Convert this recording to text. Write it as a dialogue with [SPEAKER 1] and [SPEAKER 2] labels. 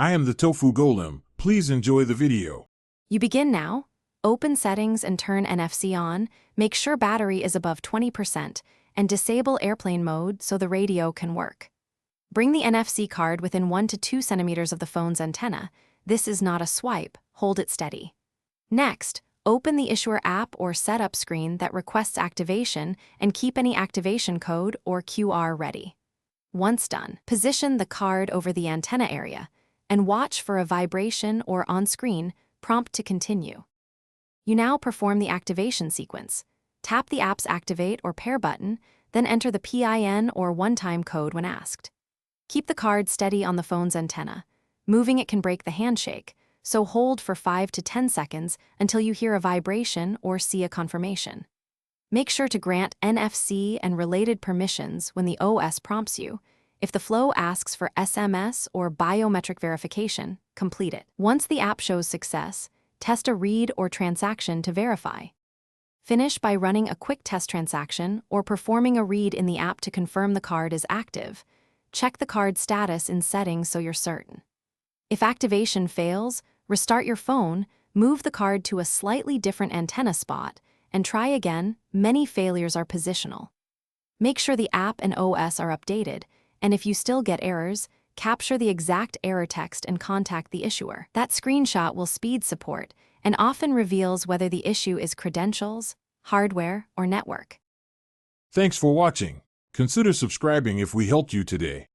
[SPEAKER 1] I am the Tofu Golem. Please enjoy the video.
[SPEAKER 2] You begin now. Open Settings and turn NFC on. Make sure battery is above 20% and disable airplane mode so the radio can work. Bring the NFC card within 1 to 2 centimeters of the phone's antenna. This is not a swipe. Hold it steady. Next, open the issuer app or setup screen that requests activation and keep any activation code or QR ready. Once done, position the card over the antenna area and watch for a vibration or on-screen prompt to continue. You now perform the activation sequence. Tap the app's Activate or Pair button, then enter the PIN or one-time code when asked. Keep the card steady on the phone's antenna. Moving it can break the handshake, so hold for 5 to 10 seconds until you hear a vibration or see a confirmation. Make sure to grant NFC and related permissions when the OS prompts you. If the flow asks for SMS or biometric verification, complete it. Once the app shows success, test a read or transaction to verify. Finish by running a quick test transaction or performing a read in the app to confirm the card is active. Check the card status in settings so you're certain. If activation fails, restart your phone, move the card to a slightly different antenna spot, and try again. Many failures are positional. Make sure the app and OS are updated, and if you still get errors, capture the exact error text and contact the issuer. That screenshot will speed support and often reveals whether the issue is credentials, hardware, or network.
[SPEAKER 1] Thanks for watching. Consider subscribing if we helped you today.